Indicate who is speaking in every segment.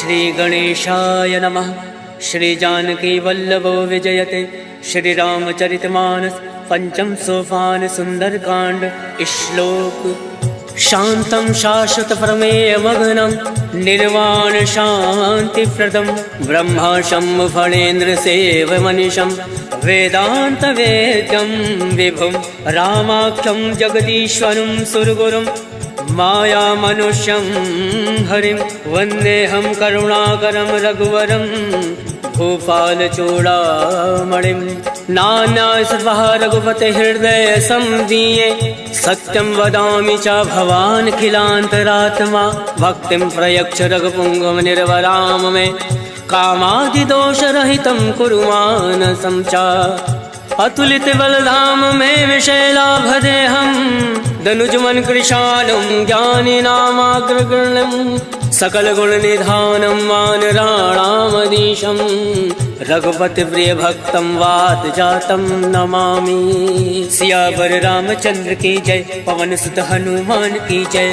Speaker 1: श्री गणेशाय नमः। श्री जानकी वल्लभो विजयते। श्री रामचरितमानस पंचम सोपान सुंदरकांड। श्लोक। शांतं शाश्वत प्रमेय मग्नं निर्वाण शांति प्रदम ब्रह्मा शंभु फणेन्द्र सेव मनीषं वेदांत वेद्यं विभुं रामाख्यं जगदीश्वरं सुरगुरुं माया मनुष्यं हरिं वन्देऽहं करुणाकरं रघुवरं भूपाल चूड़ामणिं। नाना सर्वः रघुपते हृदय संदीये सत्यं वदामि च भवान् खिलान्तरात्मा भक्तिं प्रयच्छ रघुपुङ्गव निर्वराम मे कामादिदोषरहितं कुरु मानसं च। अतुलित बलधाम में विशैलाभदेहं दनुजमन कृशालं ज्ञानिनामाग्रगण्यं सकल गुण निधानं वानराणामधीशं रघुपति प्रिय भक्तं वात जातं नमामि। सियावर रामचंद्र की जय। पवन सुत हनुमान की जय।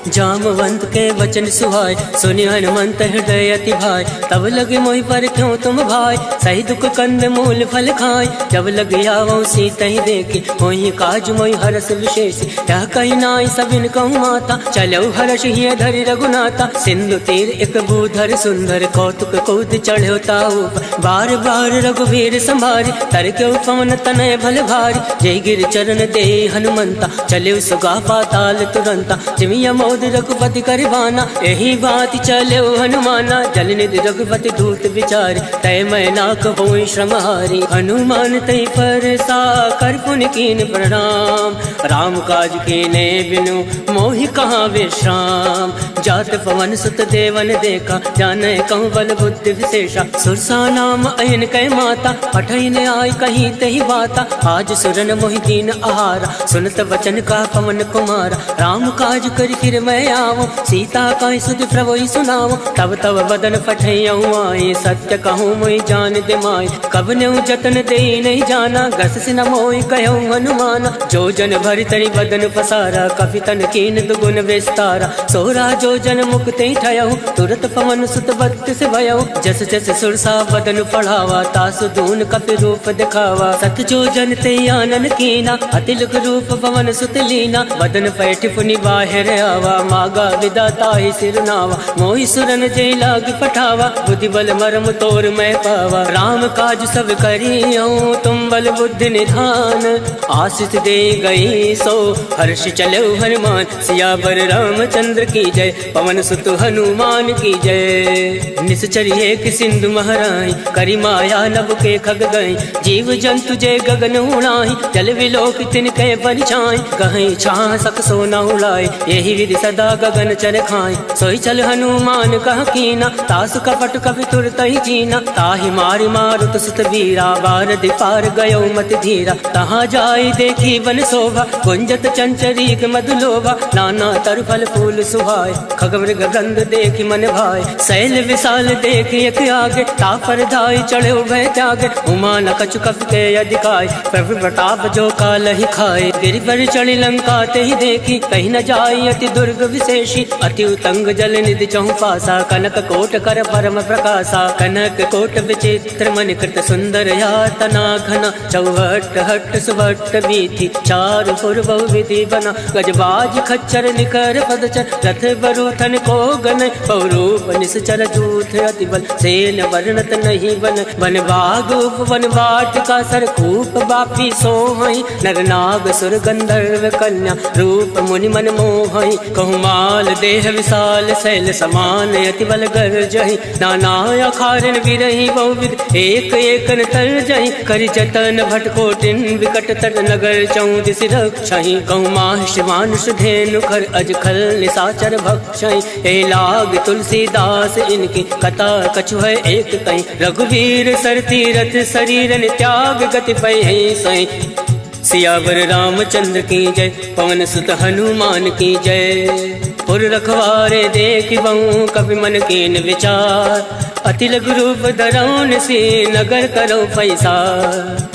Speaker 1: जामवंत के वचन सुहाय सुनि हनुमंत हृदय अति भाई। तब लगे मोहि पर क्यों तुम भाई सही दुख कंद मूल फल खाय। जब लग आवो सीता ही देखी मोहि काज मोहि हरस विशेष। क्या कही नाई सबिन कहूँ माता चलो हर्ष ही धरि रघुनाथा। सिंधु तीर एक भूधर सुंदर कौतुक कूद चढ़ो ताऊ बार बार रघुवीर संभारी तर क्यों पवन तनय भल भारी। जय गिर चरण दे हनुमंता चले सुगा पाताल तुरंता। जिमिया मोद रघुपति करवाना यही बात चलो हनुमाना। जल निधि रघुपति दूत विचारी तय मैं ना कहों श्रमहारी। हनुमान तय पर सा कर पुन कीन प्रणाम राम काज कीने बिनु मोहि कहाँ विश्राम। जात पवन सुत देवन देखा जाने कहूँ बल बुद्धि विशेषा। सुरसा नाम अयन कै माता पठन आय कहीं तही बाता। आज सुरन मोहि दीन आहारा सुनत वचन का पवन कुमारा। राम काज कर फिर मैं आवो सीता का सुध प्रभु सुनाओ। तब तब बदन पठयऊँ आए सत्य कहूँ मोहि जान दे माय। कब न्यू जतन दे नहीं जाना गस से न मोहि कहूँ हनुमाना। जो जन भरि तरि बदन पसारा कपि तन कीन दुगुन विस्तारा। सोरा जो जन मुक्ति ठयऊ तुरत पवन सुत भक्त से भयऊ। जस जस सुरसा बदन पढ़ावा तासु दून कपि रूप दिखावा। सत जो जन ते आनन कीना अतिलुक रूप पवन सुत लीना। बदन पैठ पुनि बाहिर आवा मागा विदाता ही सिरनावा। मोहि सुरन जय लाग पठावा बुद्धि बल मरम तोर मैं पावा। राम काज सब करियऊँ तुम बल बुद्धि निधान। आशीष दे गई सो हर्ष चलो हनुमान। सियावर रामचंद्र की जय। पवन सुत हनुमान की जय। निश्चर्य कि सिंधु महराई करी माया नभ के खग गई। जीव जंतु जय गगन उड़ाई जल विलोक तिनके परिछाई। कहीं छाह सक सोना उड़ाई यही विधि सदा गगन चर खाई। सोई चल हनुमान कह कीना तासु कपट कपि तुरत ही जीना। ताहि मारि मारुत सुत वीरा बार दिपार गयो मत धीरा। तहाँ जाई देखी वन शोभा गुंजत चंचरीक मधुलोभा। नाना तर फल फूल सुहाय खगमृग गंध देखी मन भाई। शैल विशाल देख एक आगे तापर धाई चढ़े भय त्यागे। उमा न कछु कपि के अधिकाय प्रभु प्रताप जो काल ही खाए। गिरि पर चढ़ी लंका ते ही देखी कहीं न जाई अति दुर्ग विशेषी। अति उतंग जल निधि चहु पासा कनक कोट कर परम प्रकाशा। कनक कोट विचित्र मन कृत सुंदर यातना घना। चौहट हट सुभट बीथी चारु पुर बहु विधि बना। गजबाज खच्चर निकर पदचर रथ बरूथन को गन। बहुरूप निश्चर जूथ अति बल सेन वर्णत नहीं बन। वन बाग उपवन वाटिका सरकूप बापी सोहई। नर नाग सुर गंधर्व कन्या रूप मुनि मन मोहई। कहूँ माल देह विशाल शैल समान अति बल गर्जहि। नाना अखारन विरहि बहुविध एक एक तर जहि। करि जतन भटकोटिन विकट तर नगर चौदिस रक्षहि। कहूँ माहिष मानुष धेनु खर अज खल निशाचर भक्षहि। ए लाग तुलसीदास इनकी कथा कछु है एक कहीं। रघुवीर सर तीरथ शरीरन त्याग गति पै सही। सियावर रामचंद्र की जय। पवन सुत हनुमान की जय। पुर रखवारे देख बहु कपि मन कीन विचार। अति लघु रूप धरौन से नगर करो पैसा।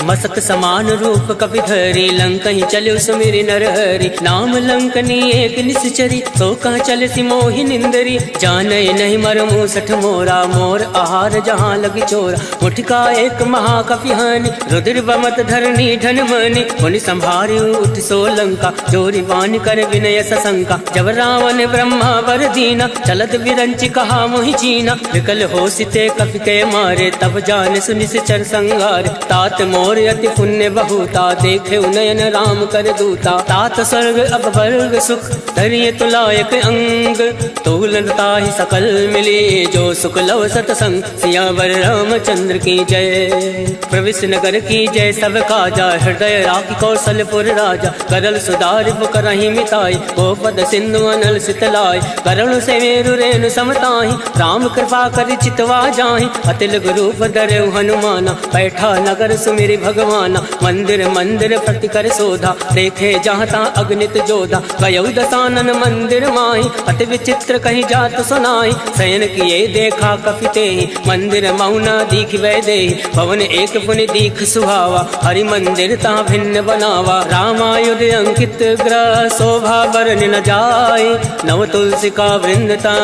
Speaker 1: मसक समान रूप कपि धरि लंकहि चले सुमिरि नरहरि नाम लंकनी एक निश्चरी तो कहाँ चले सी मोहि निंदरी जाने नहीं मरमु सठ मोरा मोर आहार जहाँ लगी चोरा मुठका एक महाकपि हानि रुद्र बमत धरनी धन मनि मुनि संभारी उठ सो लंका जोरी वाणी कर विनय सशंका जब रावण ब्रह्मा वर दीना चलत विरंचि कहा मोहि चीना विकल हो सिते कपि के मारे तब जान सुनि चर संगार तात मोर अति पुण्य बहुता देखे उनयन राम कर दूता तात स्वर्ग अब वर्ग सुख धरिय तुलायक अंग तूलनता ही सकल मिली जो सुख लव सतसंग सियावर रामचंद्र की जय प्रविश नगर की जय सब काजा हृदय राखी कौशलपुर राजा करल सुधार करही मिताई गोपद सिंधु अनल सितलाय करुण से मेरु रेणु समताही राम कृपा कर चितवा जाहि अतिल गुरु धरे हनुमाना बैठा नगर सुमिरि भगवाना मंदिर मंदिर प्रति कर शोधा देखे जहाँ ता अग्नित जोधा गयौ दसानन मंदिर माही अति विचित्र कहीं जात सुनाई शयन किए देखा कपिते मंदिर मौना दीख वै दे पवन एक पुनि दीख सुहावा हरि मंदिर ता भिन्न बनावा रामायुध अंकित ग्रह शोभा बरन न जाय नव तुलसी का वृंदता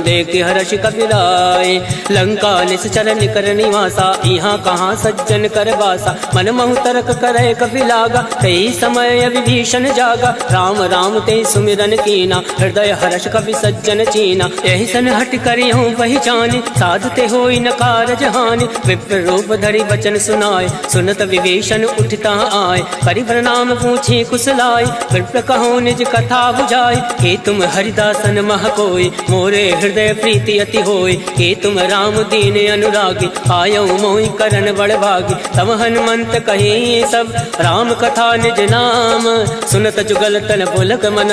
Speaker 1: देख हर्ष कपिराय लंका निश्चर निकर निवासा यहाँ कहाँ सज्जन कर वासा मन महु तर्क करे कपि लागा कई समय विभीषण जागा राम राम ते सुमिरन कीना हृदय हर्ष कपि सज्जन चीना यही सन हट करी हूँ पहचानी साधु ते होई न कारज हानि विप्र रूप धरि वचन सुनाए सुनत विभीषण उठता आए करि प्रणाम पूछी कुशलाय विप्र कहो निज कथा बुझाई के तुम हरिदासन मह कोई मोरे हृदय प्रीति अति होई के तुम राम दीन अनुरागी आयो मोहि करन बड़ भागी तब हनुमंत कही सब राम कथा निज नाम सुनत जुगल तन पुलक मन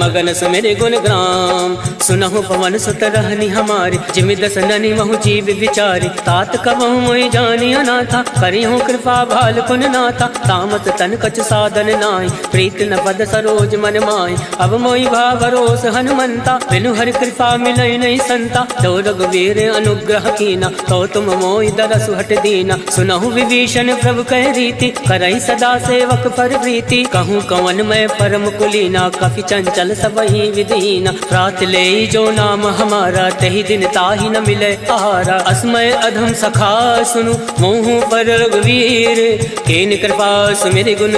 Speaker 1: मगन सुमिरि गुण ग्राम सुनहु पवन सुत रहनी हमारी जिमि दस ननि महु जीव विचारी तात कबहु मोहि जानी अनाथा करिहु कृपा भाल पुन नाथा तामत तन कछ साधन नाहि प्रीत न पद सरोज मन माहि अब मोहि भाव भरोस हनुमंता बिनु हरि कृपा मिलई नहीं संता तो रघुवीर अनुग्रह कीना तो तुम मोहि दरसु हट दीना सुनहु विभीषण प्रभु कह रीति करई सदा सेवक पर प्रीति कहूँ कवन मैं परम कुलीना कपि चंचल सबहि विधीना प्रात ले जो नाम हमारा तही दिन ताहि न मिले आहारा अस्मय अधम सखा सुनु मोहु पर रघुवीर केन कृपा सुमिरि गुण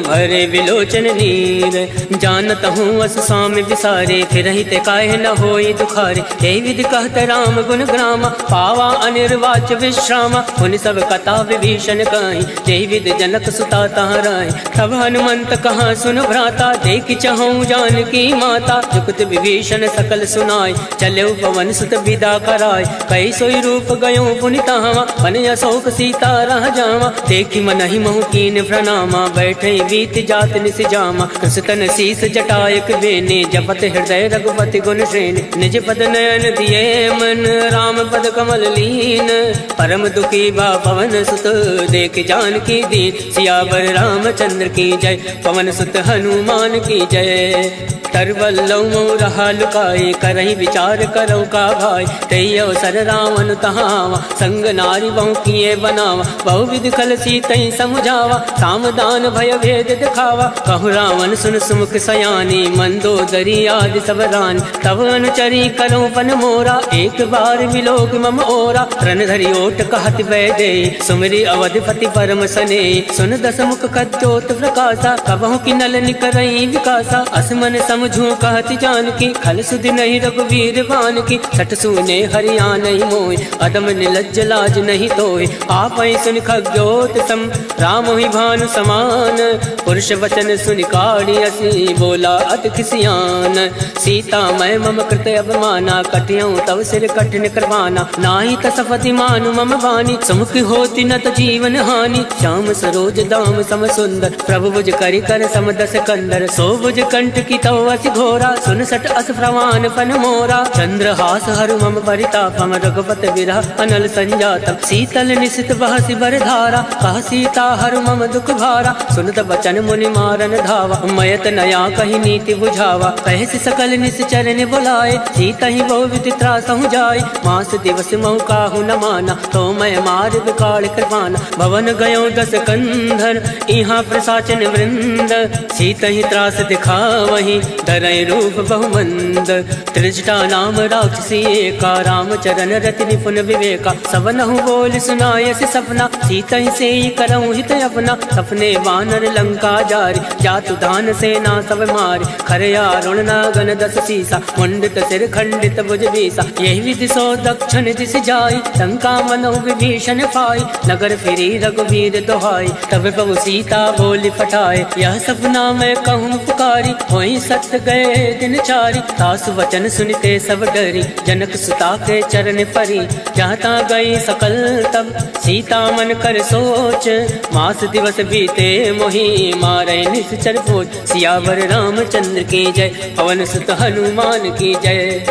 Speaker 1: भरे विलोचन नीर जानत हूँ अस स्वामी विसारे फिर ते काहे न होई दुखारे हे विधि कहत राम गुण ग्रामा पावा अनिर्वाच विश्रामा उन सब कथा विभीषण कहीं जय विद जनक सुता तहराय तब हनुमंत कहाँ सुन भ्राता देख चहु जानकी माता जुगत विभीषण सकल सुनाय चले पवन सुत विदा कराय कई सोई रूप गयो पुनितावा मन अशोक सीता रह जावा देखी मन ही महु कीन प्रणामा बैठे बीत जात निस जामा कृष्ण शीस जटायक बेने जपत हृदय रघुपति गुण श्रेणी निज पद नयन दिए मन राम पद कमल लीन परम दुखी बा पवन सुत देख जानकी दीन सियावर रामचंद्र की जय पवन सुत हनुमान की जय तरवल्लौ रहा लुकाए करही विचार करो का भाई तई अवसर रावण तहावा संग नारी बहु किए बनावा बहु विधि खल सीतई समुझावा सामदान भय भेद दिखावा कहु रावण सुन सुमुख सयानी मंदोदरी आदि सब रानी तब अनुचरी करो पन मोरा एक बार विलोक मम ओरा रण धरि ओट कहत वै दे सुमिरि अवधिपति परम सने सुन दस मुख कद्योत प्रकाशा कबहु की नल निकरई विकासा असमन समझू कहत जानकी खल सुधि नहीं रघुवीर बान की सठ सुने हरिया नहीं मोय अदम निलज्ज लाज नहीं तोय आप सुन खग्योत सम राम ही भानु समान पुरुष वचन सुन काढ़ी असी बोला अति खिसियान सीता मैं मम कृत अवमाना कटियऊँ तव सिर कठिन करवाना नाही तसफति मानु मम वाणी समुख होती न त जीवन हानि श्याम सरोज दाम सम सुंदर प्रभु भुज करि कर समदस कंदर सो भुज कंठ की तव अति घोरा सुन सट अस प्रवान पन मोरा चंद्रहास हरु मम परितापम रघुपत विरह अनल संजातम शीतल निशित बहसि बर धारा कह सीता हरु मम दुख भारा सुनत बचन मुनि मारन धावा मयत नया कही नीति बुझावा कहसि सकल निश्चर ने बुलाए सीता ही बहु विधि त्रासहु जाय मास दिवस महु काहु न माना तो मैं मार विकाल कृपाना भवन गयो दस कंधर यहाँ प्रसाचन वृंद। सीत ही त्रास दिखा वही धरय रूप बहुमंद। त्रिजटा नाम राक्षसी एका रामचरण रति निपुण विवेका। सबनहु बोल सुनायस सपना सीत ही से करऊँ हित अपना। सपने वानर लंका जारी जातु दान सेना सब मारी। खरया रुण नागन दस सीसा मुंडित सिर खंडित भुज बीसा। यही विधि सो दक्षिण दिश जाई लंका मनो विभीषण पाई। नगर फिरी रघुवीर दोहाई तब प्रभु सीता बोली पठाए। यह सपना मैं कहूँ पुकारी वही सत्य गए दिन चारी। सासु वचन सुनते सब डरी जनक सुता के चरण परी। जहाँ ता गई सकल तब सीता मन कर सोच। मास दिवस बीते मोही मारे निश्चर पोच। सियावर रामचंद्र की जय पवन सुत हनुमान की जय।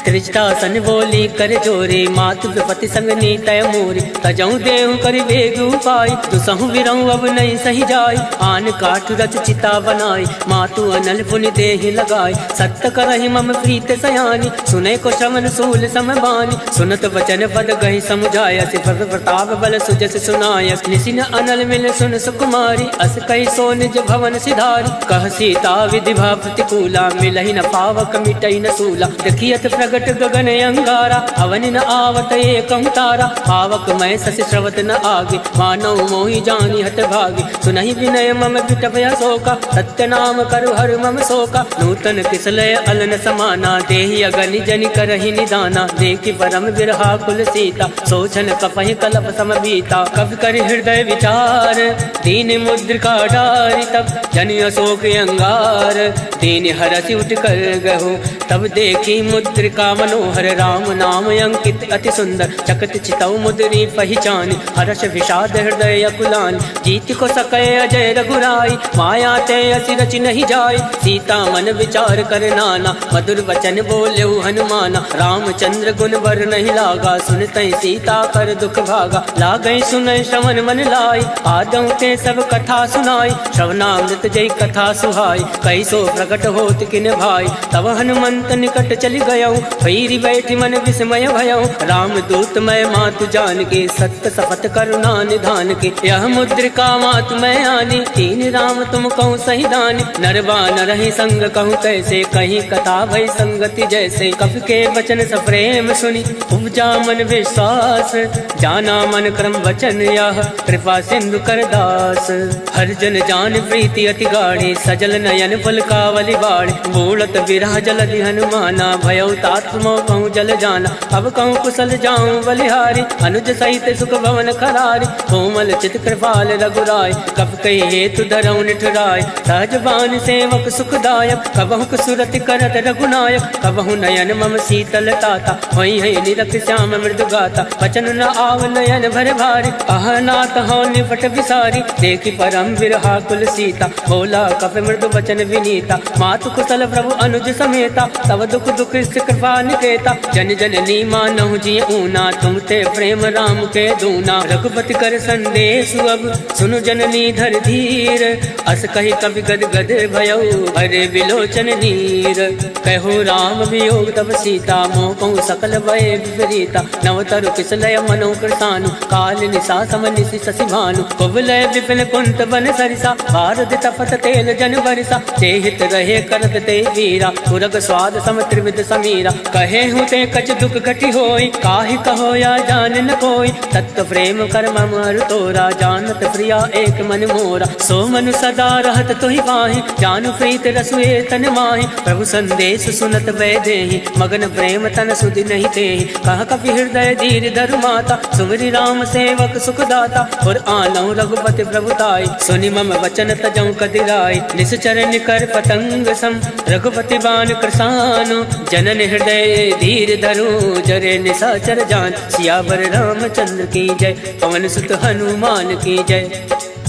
Speaker 1: त्रिजटा सन बोली कर जोरे मातु विपति संग नीतय मोरी। तजऊ देहु कर वेग उपाय दुसहु विरऊ अब नहीं सही जाय। आन काठ रच चिता बनाई मातु अनल पुनि देहि लगाई। सत्य करहि मम प्रीत सयानी सुने को श्रवण सूल समबानी। सुनत वचन पद गहि समुझाय सिर प्रताप बल सुजस सुनाय। निसिन अनल मिल सुन सुकुमारी अस कहि सो निज भवन सिधारी। कह सीता विधि भा प्रतिकूला मिलहि न पावक मिटई न सूला। देखियत प्रगट गगन अंगारा अवनि न आवत एकं तारा। पावक मैं ससि श्रवत न आगे मानव मोहि जानी हत भागी। सुनहि विनय मम विटपय शोका सत्य नाम करु हर मम शोका। नूतन किसलय अलन समाना देहि अगनि जनि करहि निदाना। देखि परम विरहा कुल सीता सोचन कपहि कलप सम बीता। कवि कर हृदय विचार दीन मुद्रिका डारी तब जनि अशोक अंगार। दीन हरसि उठ कर गहो तब देखी मुद्रिका मनोहर। राम नाम अंकित अति सुंदर चकत चितौ मुद्री पहचानी। हर्ष विषाद हृदय अकुलानी जीत को सकै अजय रघुराई। माया ते असि रचि नहीं जाय सीता मन विचार कर नाना। मधुर वचन बोल्यौ हनुमाना रामचंद्र गुण बर नहीं लागा। सुनतै सीता कर दुख भागा लागै सुनै श्रवण मन लाई। आदौ ते सब कथा सुनाई श्रवणामृत जय कथा सुहाई। कैसो प्रकट होत किन भाई तब हनुमंत निकट चली गयौ। भैरी बैठी मन विस्मय भयौ राम दूत मैं मातु जान के। सत्य सपथ करुणा निधान के यह मुद्रिका मातु मैं आनी। तीन राम तुम कहूँ सही दानी नरवा न रही संग कहूँ कैसे। कहीं कथा भई संगति जैसे कवि के वचन सप्रेम सुनी उपजा मन विश्वास। जाना मन क्रम वचन यह कृपा सिंधु कर दास। हर जन जान प्रीति अति गाढ़ी सजल नयन पलकावली बाड़ी। बूढ़त विरह जलधि हनुमाना भयौ तात मोह कहूँ जल जाना। अब कहूँ कुशल जाऊँ बलिहारी अनुज सहित सुख भवन खरारी। कोमल चित कृपाल रघुराय कब कही हेतु धरऊ निठुराय। सहज बान सेवक सुखदायक कबहु सुरति करत रघुनायक। कबहु नयन मम शीतल ताता वही है निरख श्याम मृदु गाता। वचन न आव नयन भर भारी अहनाथ हो निपट विसारी। देखी परम विरहा कुल सीता बोला कप मृदु वचन विनीता। मातु कुशल प्रभु अनुज समेता तब दुख दुख कृपा निकेता। जन जननी मानहु जी ऊना तुम ते प्रेम राम के दूना। रघुपति कर संदेश अब सुनु जननी धर धीर। अस कही कवि गद गद भयौ हरे विलोचन नीर। कहो राम वियोग तब सीता मोह कहूँ सकल भय विपरीता। नवतरु किसलय मनो कृतानु काल निशा सम निशि शशि भानु। कुबलय विपिन कुंत बन सरिसा भारत तपत तेल जन बरिसा। ते हित रहे करत ते वीरा पुरग स्वाद सम त्रिविध समीरा। कहे हूँ ते कछ दुख घटी होई काहि कहो या जान न कोई। तत्व प्रेम कर मम हर तोरा जानत प्रिया एक मन मोरा। सो मनु सदा रहत तोहि पाहि जानु प्रीत रसुए तन माहि। प्रभु संदेश सुनत वै देहि मगन प्रेम तन सुधि नहीं तेहि। कह कपि हृदय धीर धरु माता सुमरि राम सेवक सुख दाता। और आनौ रघुपति प्रभुताई सुनि मम वचन तजौ कदिराई। निश्चर निकर पतंग सम रघुपति बान कृसानु। जनन हृदय धीर धरु जरे निशाचर जान। सियावर रामचंद्र की जय पवन सुत हनुमान की जय।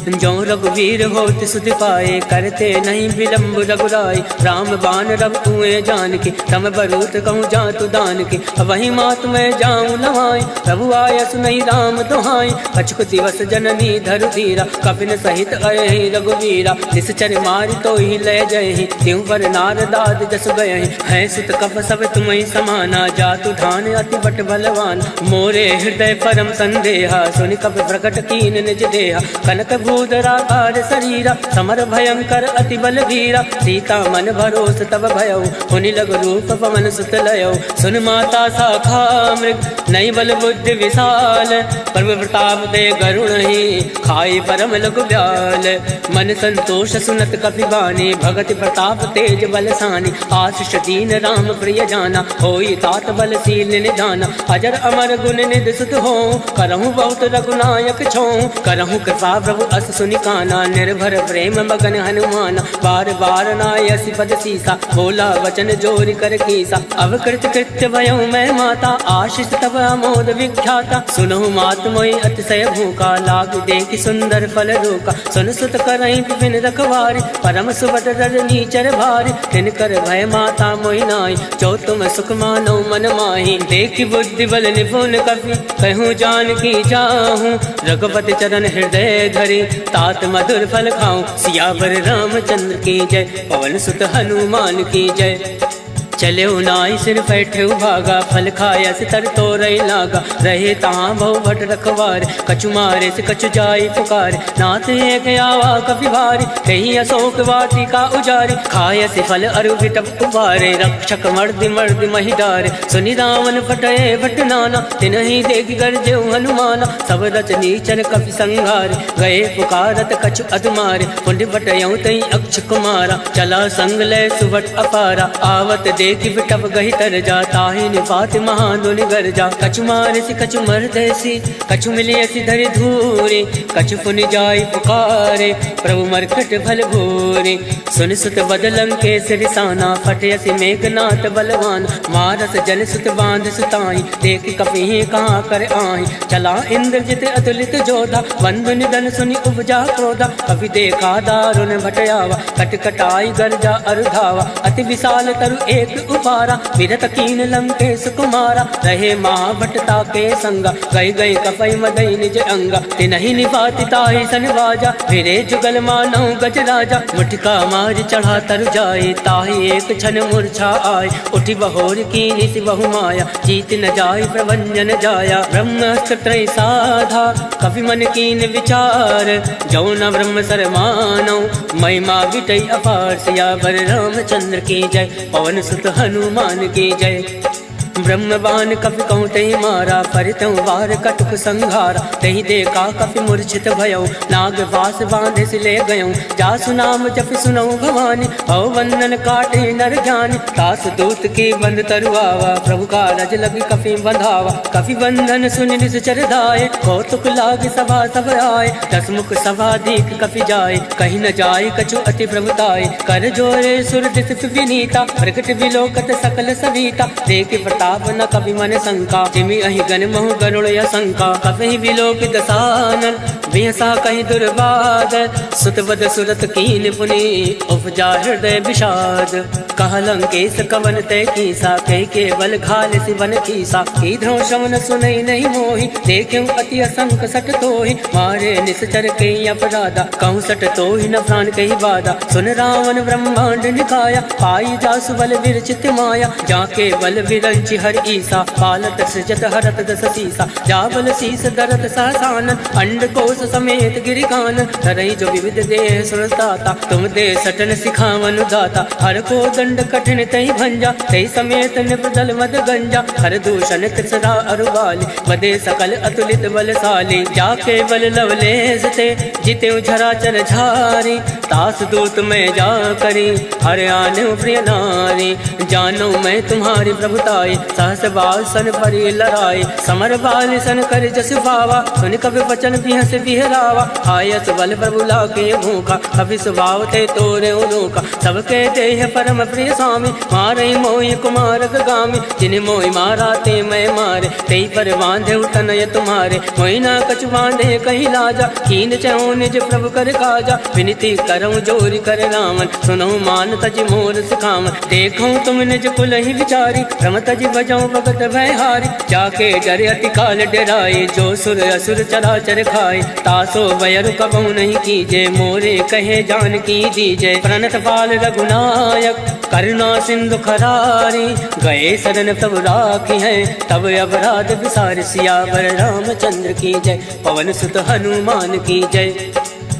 Speaker 1: जो रघुवीर होत सुध पाए, करते नहीं विलम्ब रघुराई। राम बाण रघु कुएं जान के, तम बरूत कहूँ जातु दान के। वही मात मैं जाऊँ नवाई, प्रभु आय सुनई राम दुहाई। कछुक दिवस जननी धरु धीरा, कपिन सहित अयहि रघुवीरा। निश्चर मारि तो ही ले जयहि, त्यों पर नारदाद जस गयहि। है सुत कप सब तुम्हि समाना, जातु धान अति बट बलवान। मोरे हृदय परम संदेहा, सुनि कप प्रकट कीन निज देहा। कनक भूधराकार शरीरा, समर भयंकर अति बलवीरा। सीता मन भरोस तब भयउ, हुनि लग रूप पवन सुत लयउ। सुन माता शाखा मृग, नई बल बुद्धि विशाल। प्रभु प्रताप दे गरुण ही, खाई परम लघु ब्याल। मन संतोष सुनत कपि बानी, भगति प्रताप तेज बलसानी। आशीष दीन राम प्रिय जाना, होई तात बलशील निधाना। अजर अमर गुण निधि सुत हो, करहूँ बहुत रघुनायक छो। करहूँ कृपा प्रभु अस सुनि काना, निर्भर प्रेम मगन हनुमान। बार बार नायसि पद सीसा, बोला वचन जोरि कर कीसा। अवकृत कृत्य भयउ मैं माता, आशीष तब अमोद विख्याता। सुनहु मात मोहि अतिशय भूखा, लाग देखि सुंदर फल रोका। सुन सुत करहि विपिन रखवारी, परम सुबद रजनी चर भारी। तिनकर भय माता मोहि नाई, जो तुम सुख मानो मन माही। देखि बुद्धि बल निपुण कपि, कहूँ जानकी जाहूँ। रघुपति चरण हृदय धरि, तात मधुर फल खाऊं। सियावर रामचंद्र की जय, पवन सुत हनुमान की जय। चले नाई सिर बैठे भागा, फल खाया से तर तो रही लागा। रहे तहाँ बहु भट रखवार, कछु मारे से कछु जाई पुकार। नाथ एक आवा कपि भारी, कहीं अशोक वाटिका उजारी। खाया से फल अरु विटप उबारे, रक्षक मर्दि मर्दि महिडारे। सुनि रावण फटये भट नाना, तिनहि देख गरजे हनुमाना। सब रच नीचर कपि संघारे, गए पुकारत कछु अधमारे। पुण्य बटयऊ तई अक्ष कुमारा, चला संग लय सुबट अपारा। आवत देखि बिटप गहि तर जा, ताहि निपात महादुनि गर जा। कछु मारसि कछु मरदैसी, कछु मिलियसि धरि धूरे। कछु पुनि जाई पुकारे, प्रभु मरकट भल भूरे। सुनि सुत बदलं के सिरसाना, फटयसि मेघनाथ बलवान। मारस जन सुत बांध सुताई, देखि कपि कहाँ कर आहि। चला इंद्रजित अतुलित जोधा, बंधु निधन सुनि उपजा क्रोधा। कपि देखा दारुण भटयावा, कटकटाई गर्जा अरुधावा। अति विशाल तरु एक उपारा, विरत कीन लंकेश कुमारा। रहे महाभटता के संगा, गई गई कपई मदई निज अंगा। तिनहि निपाति ताहि सन बाजा, फिरे जुगल मानौ गज राजा। मुठिका मार चढ़ा तरु जाए, ताहि एक क्षण मूर्छा आय। उठि बहोर कीनि सि बहु माया, जीत न जाय प्रभंजन जाया। ब्रह्मास्त्र त्रय साधा, कपि मन कीन विचार। जो न ब्रह्म सर मानौ, महिमा विटई अपार। सियावर रामचंद्र की जय, पवन सुत हनुमान की जय। ब्रह्म बाण कपि कहूँ तहि मारा, परितहु वार कटुक संघारा। तहि देखा कपि मूर्छित भयउ, नाग वास बांधे से ले गयऊँ। जासु नाम जपि सुनऊ भवानी, भव बंधन काटे नर जानी। तास दूत की बंद तरुआवा, प्रभु का रज लगी कपि बंधावा। कपि बंधन सुनि निश्चर धाये, कौतुक लाग सभा सब आए। दस मुख सभा दीक कपि जाए, कहीं न जाय कछु अति प्रभुताय। कर जोरे सुर दिस विनीता, प्रकट विलोकत सकल सविता। देख प्रताप न कपि मन शंका, जिमि अहि गण महु गरुड़ असंका। कपि विलोक दसानन, बिहसा कहीं दुर्बाद। सुत बद सुरत कीन पुनि, उपजा हृदय विषाद। कह लंकेश कवन तय कीसा, कह केवल घाल सिवन कीसा। कीधरों शमन सुनई नहीं मोहि, देखूं अति असंक सट तोहि। मारे निश्चर के अपराधा, कहूँ सट तोहि न प्राण कही बाधा। सुन रावण ब्रह्मांड निकाया, पाई जासु बल विरचित माया। जाके बल विरंचि हर ईसा, पालत सृजत हरत दस सीसा। जाबल शीस दरत सहसानन, अंड कोश समेत गिरिकानन। धरई जो विविध देह सुरदाता, तुम दे सटन सिखावन दाता। हर को दंड कठिन तई भंजा, तई समेत निपदल मद गंजा। हर दूषण त्रिसरा अरुबाली, बदे सकल अतुलित बलशाली। जाके बल लवलेस ते, जिते झराचर झारी। तास दूत में जा करी, हर आने प्रिय नारी। जानो मैं तुम्हारी प्रभुताई, सहस बाल सन परि लड़ाई। समर बाल सन कर जस पावा, सुन कभी वचन बिहस बिहरावा। आयस बल प्रभु लाके भूखा, कभी स्वभाव ते तोरे उनोका। सबके देह परम प्रिय स्वामी, मारे मोहि कुमार गामी, जिन मोहि मारा ते मैं मारे, तेई पर बांधे तनय तुम्हारे, मोहि ना कछु बांधे कहीं लाजा, कीन चहु निज प्रभु कर काजा, विनती करऊं जोरी कर रामन, सुनऊं मान तज मोर सिखावन, देखऊं तुम निज कुल ही विचारी, रम तज बजाऊं भगत भयहारी, जाके डरे अति काल डराए, जो सुर असुर चराचर खाए, तासो वैर कबहु नहीं कीजे, मोरे कहे जान की दीजे, प्रणत पाल रघुनायक करुणा सिंधु खरारी, गए शरण तब राखी है, तब अपराध विसार, सियावर रामचंद्र की जय, पवन सुत हनुमान की जय।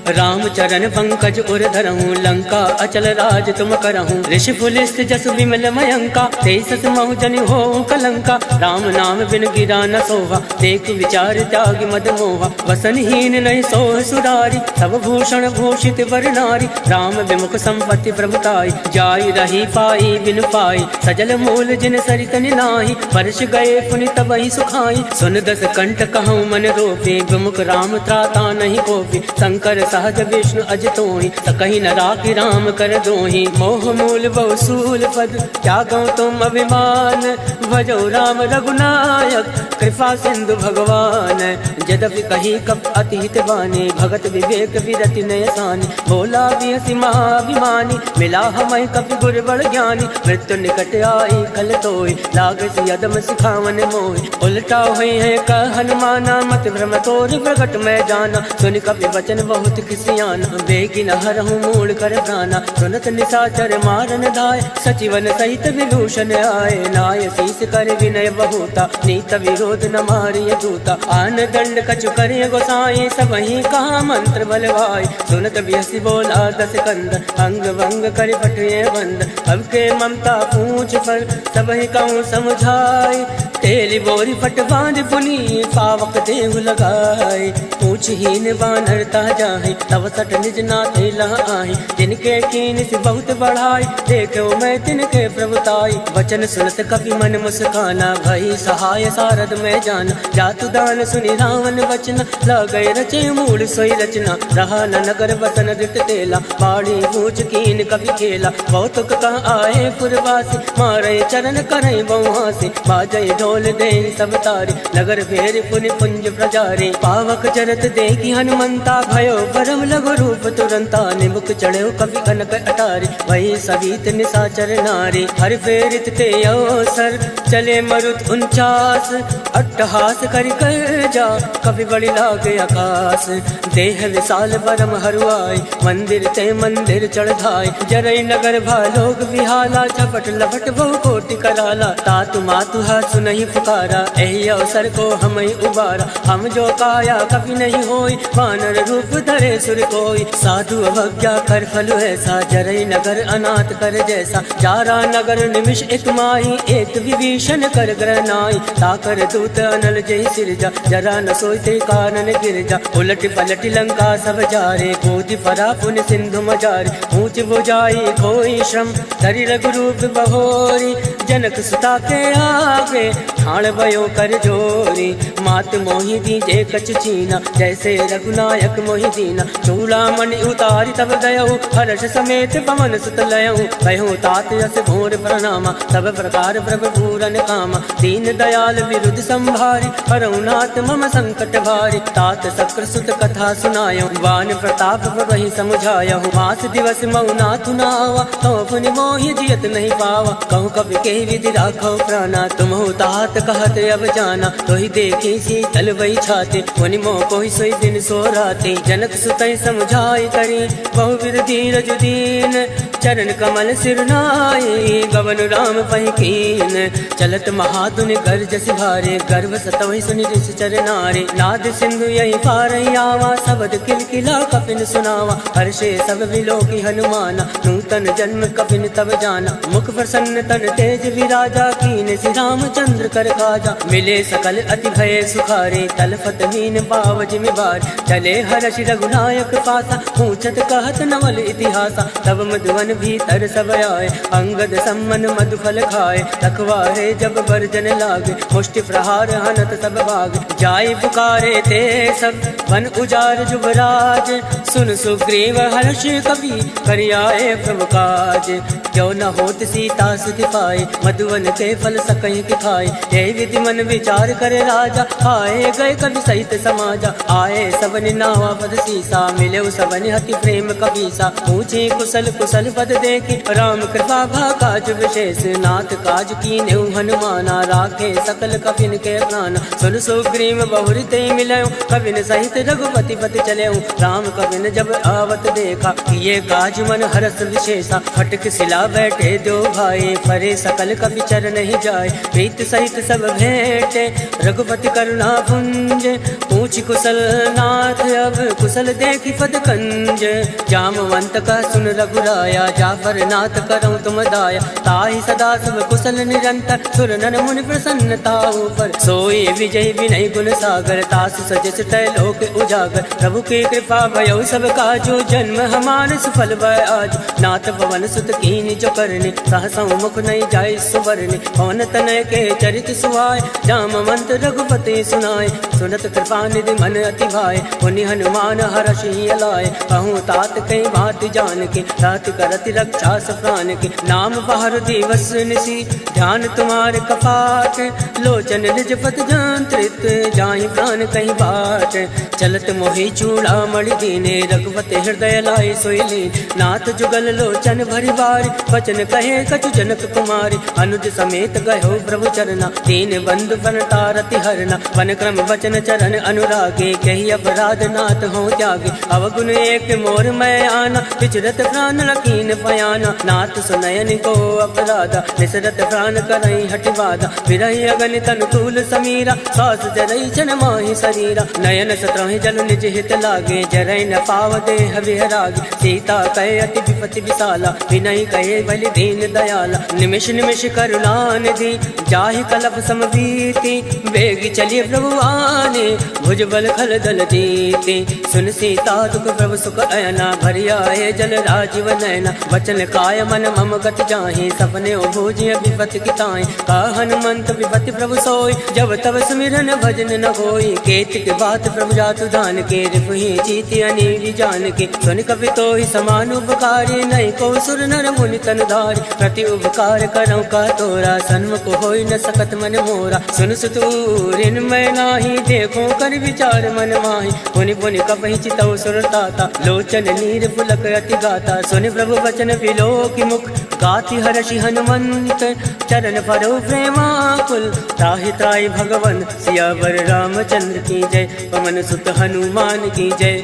Speaker 1: राम चरण पंकज उर धरहूँ, लंका अचल राज तुम करहूँ, ऋषि पुलिस जस विमल मयंका, तेसस महु जन हो कलंका, राम नाम बिन गिरा न सोहा, देख विचार त्याग मद मोहा, वसनहीन नहीं सोह सुरारी, सब भूषण भूषित वर नारी, राम विमुख संपत्ति प्रभुताई, जाई रही पाई बिन पाई, सजल मूल जिन सरित निलाही, वर्ष गए पुनि तबहि सुखाई, सुन दस कंठ कहूँ मन रोपे, विमुख राम त्राता नहीं कोपी, शंकर सहज विष्णु अज तोहि, सकहि न राखि राम कर दोहि, मोह मूल बहु सूल पद, त्यागो तुम अभिमान, भजो राम रघुनायक, कृपा सिंधु भगवान, यद्यपि कही कब अति हित बानी, भगत विवेक विरति नय सानी, भोला बिहसि महाभिमानी, मिला हमहि कपि गुर बड़ ज्ञानी, मृत्यु निकट आई खल तोय, लागसि यदम सिखावन मोहि, उलटा हुई है कह हनुमाना, मत भ्रम तोर प्रगट मैं जाना, सुन कपि वचन बहुत किसियाना, बेगी न हरहूँ मूल कर प्राणा, सुनत निशाचर मारन धाय, सचिवन सहित विभूषण आए, नाय शीस कर विनय बहुता, नीत विरोध न मारिय दूता, आन दंड कछु करे गोसाई, सबहि कहा मंत्र बलवाई, सुनत बिहसि बोला दस कंद, अंग भंग कर पटुए बंद, अब के ममता पूछ पर सबहि कहूँ समझाई, तेली बोरी पट बांध पुनी, पावक देहु लगाए, पूछहीन बानर ता जाहि, तब सट निज नाथ लहाई, जिनके कीन से बहुत बढ़ाई, देखो मैं तिनके प्रभुताई, वचन सुनत कपि मन मुस्काना, भई सहाय सारद में जाना, जातु दान सुनि रावण वचन, लगै रचे मूल सोई रचना, रहा न नगर बसन रित तेला, बाड़ी पूछ कीन कपि खेला, बहुतुक कह आए पुरवासी, मारे चरण करे बहुहासी, बाजै ढोल दे सब तारी, नगर फेर पुनि पुंज प्रजारी, पावक चरत देखी हनुमंता, भयो परम लघु रूप तुरंता, निमुख चढ़ो कवि कनक अटारी, वही सवित निशाचर नारी, हर फेरित ते अवसर, चले मरुत 49, अट्टहास करि कर जा, कवि बड़ी लागे आकाश, देह विशाल परम हरुआई, मंदिर ते मंदिर चढ़ाई, जरई नगर भालोक विहाला, झपट लपट बहु कोटि कराला, तातु मातु हाथ सुनहि पुकारा, एहि अवसर को हमहि उबारा, हम जो काया कभी नहीं होई, वानर रूप धरे सुर कोई, साधु अवज्ञा कर फल ऐसा, जरई नगर अनाथ कर जैसा, जारा नगर निमिष एक माही, एक विभीषण कर ग्रहनाई, ताकर दूत अनल जय सिरजा, जरा न सोचते कानन गिरजा, उलट पलट लंका सब जारे, गोदी परा पुन सिंधु मजारे, ऊंच बुझाई कोई श्रम, धरि रघुरूप बहोरी, जनक सुता के आगे, ठाण भयो कर जोरी, मात मोहि दीजे कछ चीना, जैसे रघुनायक मोहि दीना, चूड़ामणि उतारी तब गयहु, हर्ष समेत पवन सुत लयहु, कहूँ तात यस भोर प्रणामा, सब प्रकार प्रभु पूरन कामा, दीन दयाल विरुद्ध संभारी, हरहुनाथ मम संकट भारी, तात शक्र सुत कथा सुनायहु, वान प्रताप प्रभहि समुझायहु, मास दिवस मऊ नाथ नावा, कहूँ पुनि मोहि जियत नहीं पावा, कहूँ कवि के विधि राखो प्राणा, तुमहु तात कहत अब जाना, तोहि देखी शीतल वही छाते, पुनि मोह कोहि सोई दिन सो राते, जनक सुतई समझाई करी, बहुविध धीरज दीन, चरण कमल सिर नाई, गवन राम पहि कीन, चलत महाधुनि गर्ज सिभारे, गर्भ सतवहि सुनि ऋषि चर नारे, नाद सिंधु यही पार आवा, शब्द किलकिला कपिन सुनावा, हर्षे सब विलोकी हनुमाना, नूतन जन्म कपिन तब जाना, मुख प्रसन्न तन तेज विराजा, कीन श्री रामचंद्र कर काजा, मिले सकल अति भय सुखारे, तलफत मीन पाव जिमि बार, चले हर्ष रघुनायक पासा, पूछत कहत नवल इतिहासा, तब मधुवन भीतर सब आए, अंगद सम्मन मधुफल खाए, रखवारे जब बरजन लागे, मुष्टि प्रहार हनत सब भाग, जाय पुकारे ते सब वन उजार जुबराज, सुन सुग्रीव हर्ष कवि करियाए प्रभु काज। क्यों न होत सीता सुधि पाए, मधुवन के फल सकहि कि खाए। हे विधि मन विचार करे राजा, आए गए कवि सहित समाजा। आए सबनि नावा पद सीसा, मिले सबनि हति प्रेम कबीसा। पूछे कुशल कुशल पद देखी, राम कृपा भा काज विशेष। नाथ काज कीन्हे हनुमाना, राखे सकल कपिन के प्राण। सुन सुग्रीव बहुरि ते मिलयो, कविन सहित रघुपति पति चलयो। राम कविन जब आवत देखा, ये काज मन हरस विशेषा। फटक सिला बैठे दो भाई, परे सकल कवि चरण ही जाए। प्रीत सहित सब भेंटे, रघुपति करुणा पुंज। पूछ कुशल नाथ अब कुशल देखी पद कंज। जामवंत का सुन रघुराया, जाफर नाथ करऊं तुम दाया। ताहि सदा सब कुशल निरंतर, सुर नर मुनि प्रसन्नता ऊपर। सोई विजय विनय गुण सागर, तास सजस लोक उजागर। प्रभु की कृपा भयो सब काजो, जन्म हमार सफल भय आज। नाथ पवन सुत कीन जो करने, सहसौ मुख नहीं जाय सुवरने। पवन तनय के चरित सुहाय, जामवंत रघुपति सुनाय। सुनत कृपा निधि मन अति भाय, पुनि हनुमान हर्षि अलाय। कहूँ तात कई बात जान के, तात करति रक्षा प्राण के। नाम बाहर दिवस निसी, ध्यान तुम्हारे कपाट। लोचन निज पद जंत्रित, जाहि प्राण कहीं बाट। चलत मोहि चूड़ा मणि दीने, रघुपति हृदय लाय सोइली। नाथ जुगल लोचन भरि बारी, वचन कहे कछु जनक कुमारी। अनुज समेत गयो प्रभु चरना, दीन बंधु बनतारति हरना। वन क्रम वचन चरण अनुरागे, कही अपराध नाथ हो त्यागे। अवगुण एक मोर मैं आना, विचरत प्राण लकीन पयाना। नाथ सुनयन को अपराधा, निसरत प्राण करई हटिवादा। विरही अगन तनुकूल समीरा, सास जरई जन माहि शरीरा। नयन सत्रहि जल निज हित लागे, जरई न पाव देह विहरागे। सीता कहे अति विपति विशाला, विनय कहे बलि दीन दयाला। निमिष निमिष करुणा निधि, जाहि कलप समबीति। वेगी चलिए प्रभु आने, भुजबल खल दल दीति। सुन सीता दुख प्रभु सुख अयना, भरि आए जल राजीव नयना। वचन काय मन मम गत जाहि, सपने भोजिय विपति किताई। का हनुमंत विपति प्रभु सोई, जब तब सुमिरन भजन न होई। केत के बात प्रभु जातु दान के, रिपुहि जीति अनीरि जान के। सुन कवि तो ही समान उपकारी, नहीं को सुर नर मुनि तन धारी। प्रति उपकार करऊं का तोरा, सन्मुख होई न सकत मन मोरा। सुन सुतूरिन मैं नाही, देखो कर विचार मन माही। पुनि पुनि कपहि चितौ सुर ताता, लोचन नीर पुलक अति गाता। सुन प्रभु वचन विलो की मुख, गाति हर्षि हनुमंत। चरण परो प्रेमाकुल, त्राहि त्राहि भगवन। सियावर रामचंद्र की जय, पवन सुत हनुमान की जय।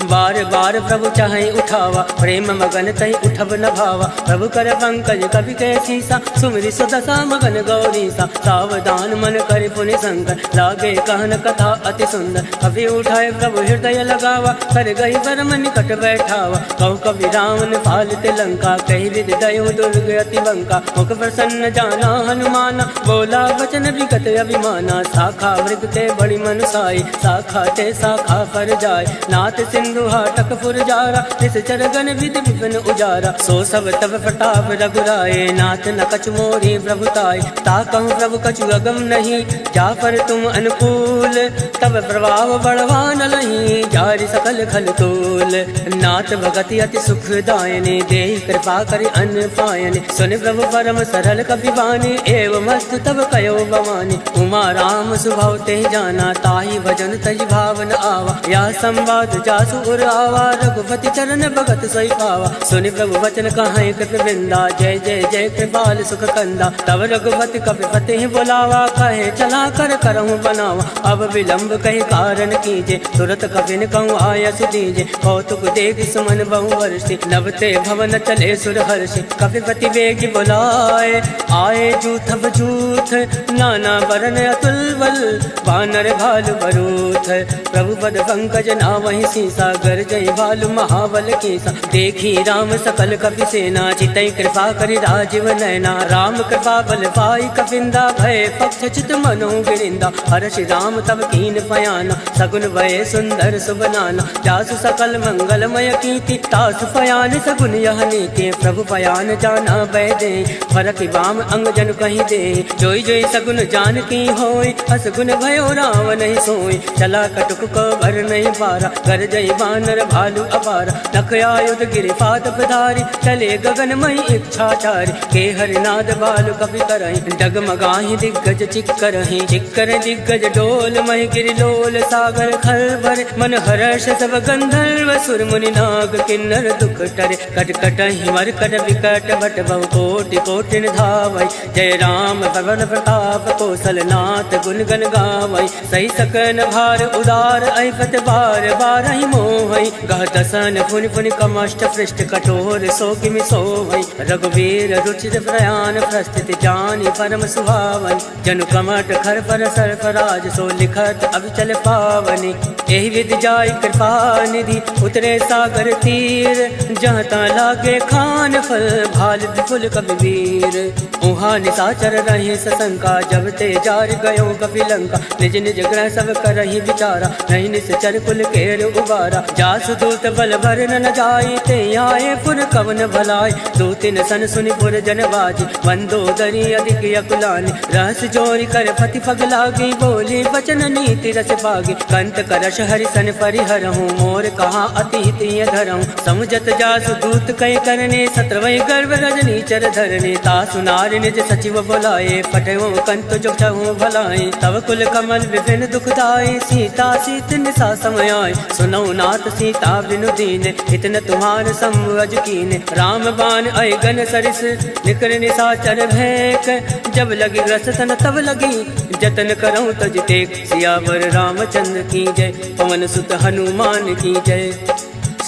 Speaker 1: बार बार प्रभु चाहे उठावा, प्रेम मगन तहि उठब न भावा। प्रभु कर पंकज कवि के सीसा, सुमिरि सुदशा मगन गौरीसा। सावधान मन कर पुनि शंकर, लागे कहन कथा अति सुंदर। कवि उठाए प्रभु हृदय लगावा, कर गई परम निकट बैठावा। कहु कवि रावण पालित लंका, कही विधि दयो दुर्ग अति बंका। मुख प्रसन्न जाना हनुमाना, बोला वचन विगत अभिमाना। शाखा मृग ते बड़ी मनुसाई, शाखा ते शाखा पर जाय। नाथ सिंधु हाटक फुरजारा, निश्चर गण विधि विपिन उजारा। सो सब तब प्रताप रघुराए, नाथ न कछु मोरी प्रभुताई। ताकहु प्रभु कछु अगम नहीं, जा पर तुम अनुकूल। तब प्रभाव बढ़वान लही, जारि सकल खल तूल। नाथ भगति अति सुखदायने, देहि कृपा करि अन्न पायने। सुन प्रभु परम सरल कपि बानी, एवं मस्त तब कयो भवानी। उमा राम सुभाव ते जाना, ताहि भजन तज भावन आवा। या संवाद जासु उर आवा, रघुपति चरण भगत सोई पावा। सुनि प्रभु वचन कहाई कृप वृंदा, जय जय जय कृपाल सुख कंदा। तब रघुपति कपिपति बोलावा, कहे चला कर करहु बनावा। अब विलंब कही कारण कीजे, तुरत कपिन कहूँ आयस दीजे। कौतुक देख सुमन बहु वर्षि, नवते भवन चले सुर हर्षि। कपिपति वेग बुलाए, आए जूथ बजूथ। नाना बरन अतुल बल, बानर भालु बरूथ। प्रभु पद पंकज नावहि सीसा, गर जय भालु महाबल केसा। देखी राम सकल कपि सेना, चितई कृपा करि राजीव नयना। राम कृपा बल पाई कपिंदा, भय पक्ष चित मनो गिरिंदा। हर्षि राम तब कीन पयाना, सगुन भय सुंदर सुबनाना। जासु सकल मंगलमय कीर्ति, तासु पयान सगुन यह नीति। प्रभु पयान जाना भय दे, फरक बाम अंग जन कहीं दे। जोई जोई सगुन जान की होय, असगुन भयो राम नहीं सोई। चला कटुक को भर नहीं पारा, कर जय बानर भालू अपार, नख आयुध गिरिपाद पधारी, चले गगनमयी इच्छाचारी, के हरिनाद बालु कपि करहि, डगमगाहि दिग्गज चिक्करहि, चिक्कर दिग्गज डोल महि गिरिलोल, सागर खलबल मन हर्ष सब गंधर्व, सुर मुनि नाग किन्नर दुख टरे, कटकटहि मरकट विकट भट बहु कोटि कोटि धावै, जय राम पवन प्रताप कौशलनाथ गुण गण गावै, सही सकन भार उदार ऐपत बार बारहि मोहै, गह दसन पुनि पुनि कमष्ट पृष्ठ कठोर सो किमि सोहै, रघुवीर रुचिर प्रयाण प्रस्थित जानि परम सुहावै, जनु कमट खर पर सर्प राज सो लिखत अविचल पावनि, एहि विधि जाय कृपा निधि उतरे सागर तीर, जहाँ ता लागे खान फल भाल विपुल कबीर, उहाँ निशाचर रहे सशंका, जब ते जार गयो कपिलंका, निज निज ग्रह सब करहि विचारा, नहीं निश्चर कुल केर उबारा, जासु दूत बल भर न जाय, ते आए पुर कवन भलाय, दो तिन सन सुनि पुर जन बाजी, मंदोदरी अधिक अकुलानी, रहस जोरी कर पति पग लागी, बोली बचन नीति रस पागी, कंत करश हरि सन परिहरहूँ, मोर कहा अति हित धरहूँ, समुझत जासु दूत कई करने, सत्रवै गर्भ रजनी चर धरने, तासु नारि निज सचिव बोलाए, पटयो कंत जो चहु भलाए, तब कुल कमल विपिन दुखदाई, सीता सीत निशा समय आए, सुनौ नाथ सीता बिनु दीन, इतन तुम्हार संवज कीन, राम बाण अयगन सरिस निकर निशाचर भैक, जब लगी रस तन तब लगी जतन करऊँ तज टेक, सियावर रामचंद्र की जय, पवन सुत हनुमान की जय,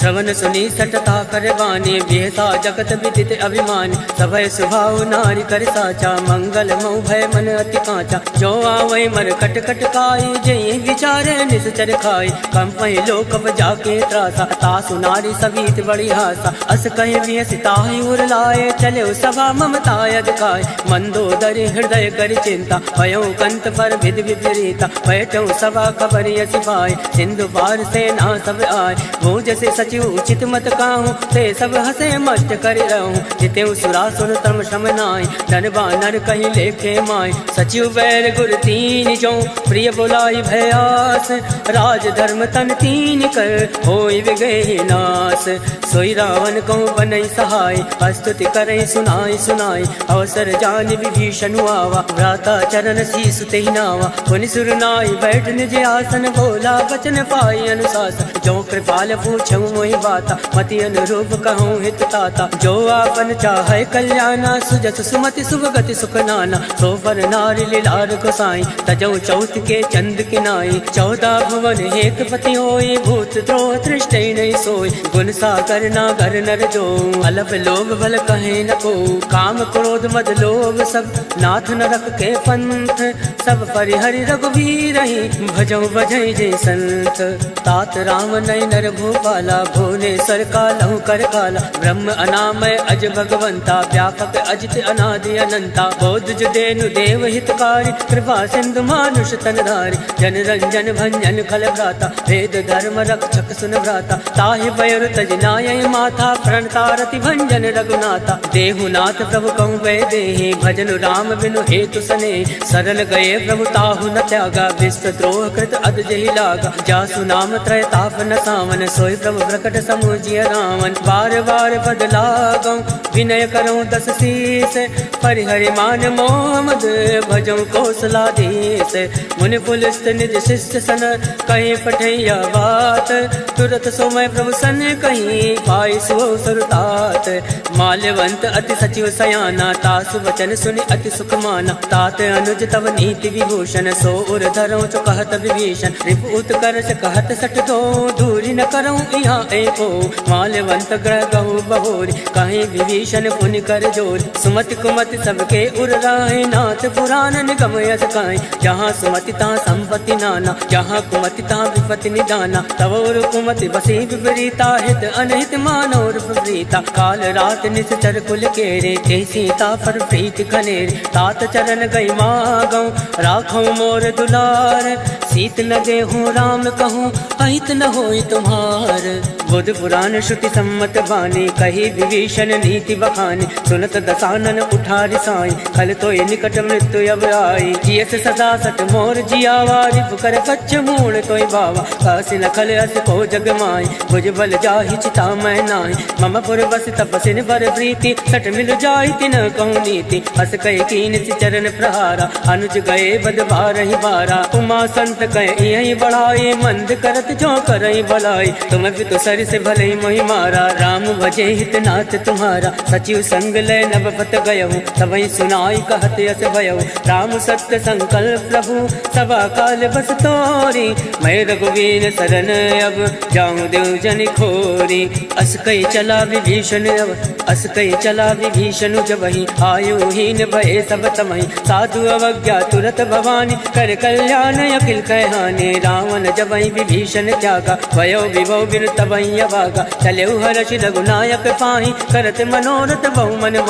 Speaker 1: श्रवण सुनी सटता करवाने, बेहसा जगत विदित अभिमान, सभय सुभाव नारी कर साचा, मंगल मऊ भय मन अति कांचा, जो आवै मर कट कट काई, जय विचारे निश्चर खाई, कंपहि लोक जाके त्रासा, तासु नारी सवीत बड़ी हासा, अस कहि विहसिताहि उर लाए, चले सभा ममताय दिखाए, मंदोदरी हृदय कर चिंता, भयो कंत पर विधि विपरीता, बैठो सभा खबर यसी पाए, सिंधु पार सेना सब आए, वो जैसे सचिव उचित मत काहूँ, ते सब हसे मस्त कर रहूँ, जितेऊ सुरासुर तम श्रम नाय, धन बानर कहीं लेखे माय, सचिव बैर गुर तीन जो, प्रिय बुलाई भयास, राज धर्म तन तीन कर, होई विगहि नास, सोई रावण को बनई सहाय, स्तुति करई सुनाई सुनाई, अवसर जान विभीषण आवा, भ्राता चरण शीस तेहि नावा, पुनि सुर नाई बैठ निज आसन, बोला बचन पाई अनुशासन, जो कृपाल पूछऊँ मोहि बाता, मति अनुरूप कहूँ हित ताता, जो आपन चाहे कल्याणा, सुजस सुमति शुभ गति सुख नाना, सो पर नारी लीलार गोसाई, तजऊ चौथ के चंद किनाई, 14 भुवन हेत पति होई, भूत द्रोह तृष्टै नहीं सोई, गुण सागर नागर नर जो, अलप लोभ बल कहे न को, काम क्रोध मद लोभ सब नाथ न रख के पंथ, सब परिहरि रघुवीर ही, भजऊ बजई जय संत, तात राम नय नर भूपाला, भुवनेश्वर कालहु कर काला, ब्रह्म अनामय अज भगवंता, व्यापक अजित अनादि अनंता, बोध जुदेनु देव हितकारी, कृपा सिंधु मानुष तनधारी, जन रंजन भंजन खल भ्राता, वेद धर्म रक्षक सुन भ्राता, ताहि बयर तज नाय माथा, प्रणतारति भंजन रघुनाथा, देहुनाथ प्रभु कहूँ वै देहि, भजन राम बिनु हेतु सने, सरल गए प्रभु ताहु न त्यागा, विश्व द्रोह कृत अद जहि लागा, जासु नाम त्रय ताप न सावन, सोई प्रभु प्रकट समुझिय रावण, बार बार बदलागऊँ, विनय करऊँ 10 शीस, परिहरि मान मोह मद, भजऊँ कौशलाधीश, मुनि पुलिस निज शिष्य सन, कहीं पठैया बात, तुरत सोमय प्रभु सन कहीं, पाई सो सुरतात, माल्यवंत अति सचिव सयाना, तासु वचन सुनि अति सुख माना, तात अनुज तव नीति विभूषण, सो उर धरऊँ चो कहत विभीषण, रिपुत करश कहत सठ दो, दूरी न करऊँ यहाँ एको, माल्यवंत ग्रह गहु बहोरी, कहीं विभीषण पुनि कर जोर, सुमति कुमति सबके उर राहे, नाथ पुराण निगम यस काई, जहाँ सुमति तहाँ संपत्ति नाना, जहाँ कुमति तहाँ विपत्ति निदाना, तव उर कुमति बसी विपरीता, हित अनहित मानोर विपरीता, काल रात निश्चर कुल केरे, ते सीता पर प्रीति खनेरे, तात चरण गई मागऊँ, राखऊँ मोर दुलार, सीत न देहूँ राम कहूँ, अहित न होई तुम्हार, बुध पुराण श्रुति सम्मत बानी, कही विभीषण नीति बखानी। सुनत दसानन उठारि साई, खल तो निकट मृत्यु अब आई। जियस सदा सत मोर जियावा, रिपु कर कच्छ मूल तोय बावा। कासि न खल अस को जग माई, भुज बल जाहि चिता मैं नाहि। मम पुर बस तपसिन बर प्रीति, सट मिल जाहि तिन कहूँ नीति। हस कह कीन सि चरण प्रहारा, अनुज गए बद बारहि बारा। उमा संत कह यही बढ़ाई, मंद करत जो करई भलाई। तुम भी तो सर से भले मोहि मारा, राम भजे हित नाथ तुम्हारा। सचिव संग लय नभ पत गयहु, तबहि सुनाई कहत यस भयहु। राम सत्य संकल्प प्रभु, सभा काल बस तोरी। मैं रघुवीर शरण अब, जाऊं देव जन खोरी। अस कई चला विभीषण अब, अस कई चला विभीषण जबहि। आयुहीन भय सब तमहि, साधु अवज्ञा तुरत भवानी। कर कल्याण अखिल कहहानि, रावण जबहि विभीषण त्यागा। भयो विभव बिनु तबहि अभागा, चलेउ हर्षि रघुनायक पाहि। करत मनोरथ बहु मन मा